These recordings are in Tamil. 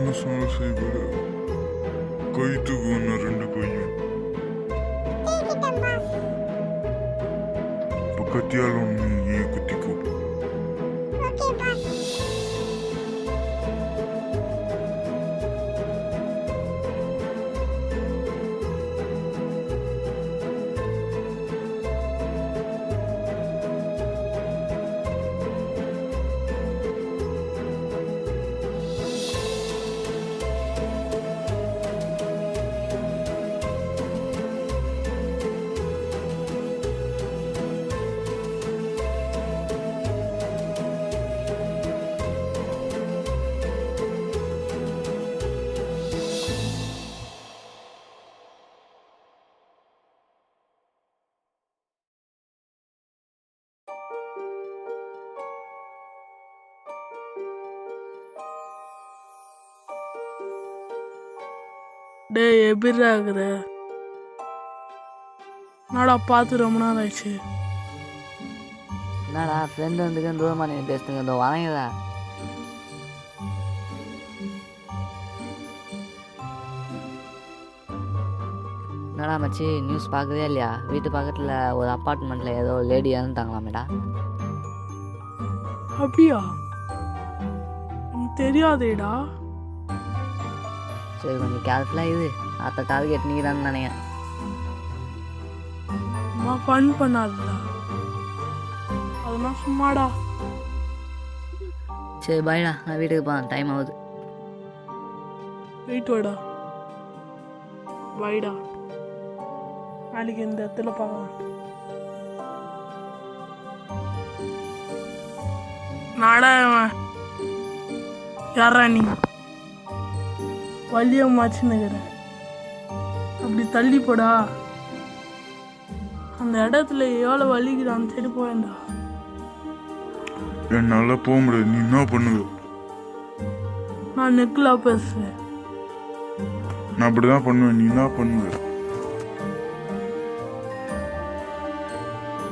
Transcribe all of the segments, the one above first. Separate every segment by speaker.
Speaker 1: என்ன சொன்ன செய்வாரு கை தூக்குவண்ணா ரெண்டு கையும் இப்போ கத்தியால் ஒன்று ஏன் குத்திக்கோ
Speaker 2: டேய் எப்படிடா இருக்கிற? என்னடா பார்த்து ரொம்ப நாள் ஆயிடுச்சு.
Speaker 3: என்னடா ஃப்ரெண்டு வந்துக்கு தூரமாக நீ பேசுங்க இதோ வரீங்களா? என்னடா மச்சி நியூஸ் பார்க்கவே இல்லையா? வீட்டு பக்கத்தில் ஒரு அப்பார்ட்மெண்ட்டில் ஏதோ லேடி இறந்துட்டாங்களாமேடா.
Speaker 2: அப்படியா? எனக்கு தெரியாதேடா.
Speaker 3: சரி கொஞ்சம் கேர்ஃபுல்லாக இது அத்தை டார்கெட் நீதான்னு நினைக்கிறேன்.
Speaker 2: அம்மா ஃபன் பண்ணாதடா, அதெல்லாம் சும்மாடா.
Speaker 3: சரி பாய்டா, நான் வீட்டுக்கு போகிறேன், டைம் ஆகுது.
Speaker 2: வெயிட் வாடா, வைடா, நாளைக்கு இந்த இடத்துல பார்க்கலாம். நாடா யாரா நீ? வலிய மாச்சுன்னுக்கிறேன், அப்படி தள்ளி போடா. அந்த இடத்துல எவ்வளோ வலிக்குதான்னு சரி போவேண்டா.
Speaker 1: என்னால போக முடியாது, நீ என்ன பண்ணுவ?
Speaker 2: நான் நெக்கில் பேசுவேன்.
Speaker 1: நான் அப்படிதான் பண்ணுவேன், நீ என்ன பண்ணுவ?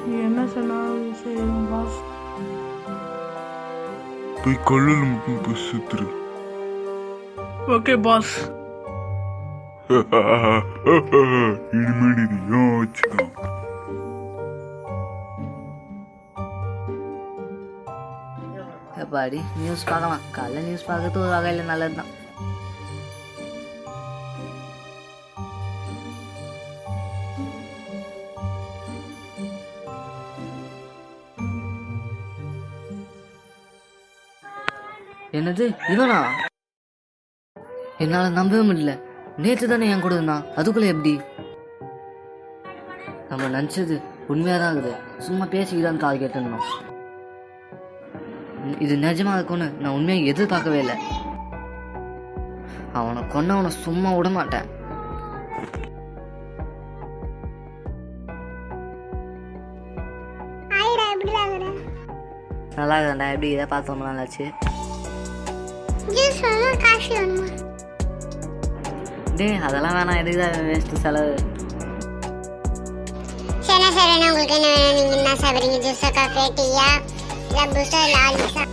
Speaker 2: நீ என்ன சொன்னாலும் சரி பாஸ்.
Speaker 1: போய் கல்லில் மட்டும் போய் சுத்துரு.
Speaker 2: Okay pass.
Speaker 1: இனிமேல் இது ஏன் வச்சுக்கோ.
Speaker 3: எப்பாடி நியூஸ் பார்க்கலாம், காலைல நியூஸ் பார்க்கறது ஒரு வகையில் நல்லது தான். என்னது இவனா? என்னால் நம்பவே முடியல. நேற்று தானே என் கூட இருந்தான், அதுக்குள்ளே எப்படி? நம்ம நினச்சது உண்மையாக தான் இருக்குது, சும்மா பேசிக்கிதான் டார்கெட் இருந்தோம். இது நிஜமாக இருக்கும்னு நான் உண்மையாக எதிர்பார்க்கவே இல்லை. அவனை கொன்னவனை சும்மா விட மாட்டேன். நல்லா இருக்கா? எப்படி இதை பார்த்தோம் நல்லாச்சு. டே அதெல்லாம் வேணாம், எதுக்குதான் வேஸ்ட் செலவு.
Speaker 4: சரி சரி, உங்களுக்கு என்ன வேணும்? நீங்க என்ன சாப்பிடுறீங்க? ஜூஸா, காஃபி, டீயா, இல்ல பூஸ்டா, இல்ல ஹார்லிக்ஸா?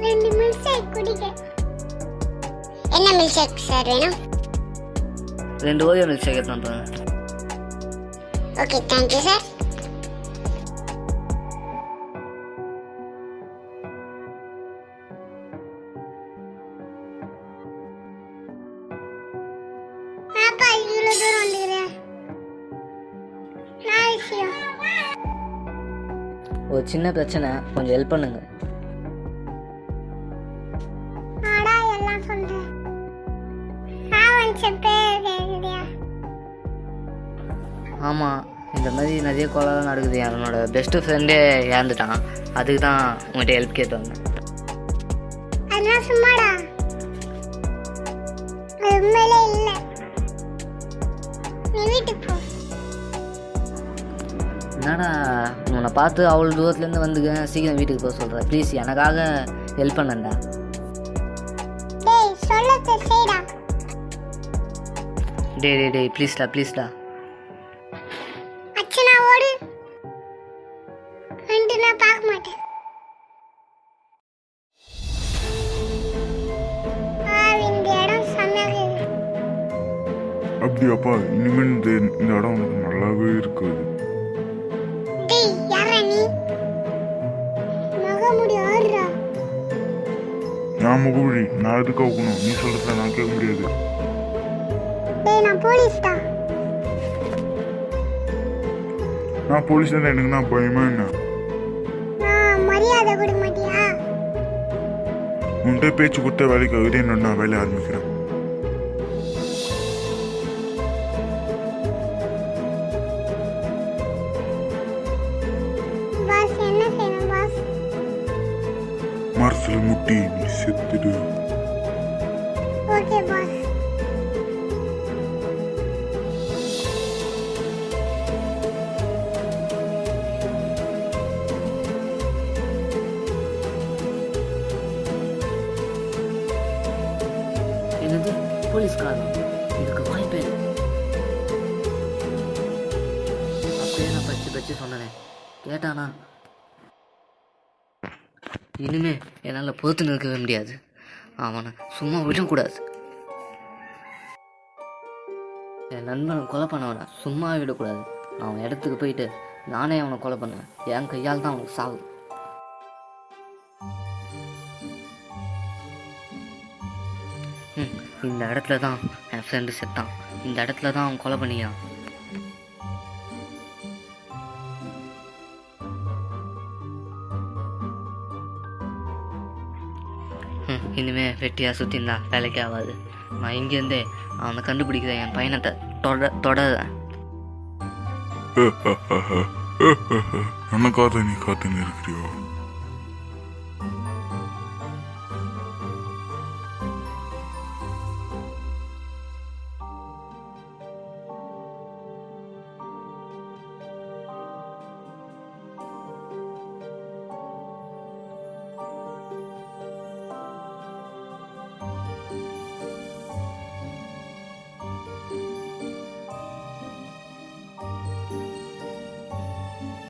Speaker 4: 2 மில்க் ஷேக் குடிக்க. என்ன மில்க் ஷேக் சார் வேணும்?
Speaker 3: 2 ஓரியோ மில்க் ஷேக் எடுத்து வந்துடுங்க.
Speaker 4: Okay, thank you sir.
Speaker 3: ஒரு சின்ன பிரச்சனை, கொஞ்சம் ஹெல்ப் பண்ணுங்க. ஆமாம், இந்த மாதிரி நிறைய கொலைலாம் நடக்குது. என்னோட பெஸ்ட்டு ஃப்ரெண்டே இறந்துட்டான், அதுக்கு தான் உங்கள்கிட்ட ஹெல்ப் கேட்டு வந்தேன். என்னடா உன்னை பார்த்து அவ்வளோ தூரத்துலேருந்து வந்துக்க, சீக்கிரம் வீட்டுக்கு போக சொல்கிறேன். ப்ளீஸ் எனக்காக ஹெல்ப் பண்ணண்டா. டே ப்ளீஸ்டா.
Speaker 4: பார்க்க மாட்டேன்.
Speaker 1: டேய் அப்பா, இனிமேல் இந்த இடம் உனக்கு நல்லாவே இருக்காது.
Speaker 4: டேய் யாரா நீ? முகமுடி ஆடுறா.
Speaker 1: நான் முகமுடி, நான் எதுக்கு ஆகணும்? நீ சொல்றத நான் கேட்க முடியாது.
Speaker 4: டேய் நான் போலீஸ் தான்.
Speaker 1: நான் போலீஸ் தான், எனக்கு நான் பயமா என்ன?
Speaker 4: நான் மரியாதை கொடுக்க மாட்டியா?
Speaker 1: உன்கிட்ட பேச்சு கொடுத்த வேலைக்கு ஆகுது, என்னோட நான் வேலையை ஆரம்பிக்கிறேன்.
Speaker 4: பாஸ் என்ன செய்யணும் பாஸ்?
Speaker 1: மரத்தில் முட்டி நீ செத்துடு.
Speaker 4: Okay pass.
Speaker 3: என்னது போலீஸ்காரன்? இதுக்கு வாய்ப்பே இல்லை. அப்படியே நான் பச்சு சொன்னேன், கேட்டானா? இனிமே என்னால் பொறுத்து நிற்கவே முடியாது. அவனை சும்மா விடக்கூடாது. என் நண்பனை கொலை பண்ணவனை சும்மா விடக்கூடாது. அவன் இடத்துக்கு போயிட்டு நானே அவனை கொலை பண்ணுவேன். என் கையால் தான் அவனுக்கு சாவு. இந்த இடத்துல தான் என் ஃப்ரெண்டு செத்தான். இந்த இடத்துல தான் அவன் கொலை பண்ணியான். இனிமே வெட்டியாக சுற்றிருந்தா வேலைக்கு ஆகாது. நான் இங்கேருந்தே அவனை கண்டுபிடிக்கிறேன். என் பயணத்தை தொடர்றேன்.
Speaker 1: எனக்காக நீ காத்துன்னு இருக்கிறியோ?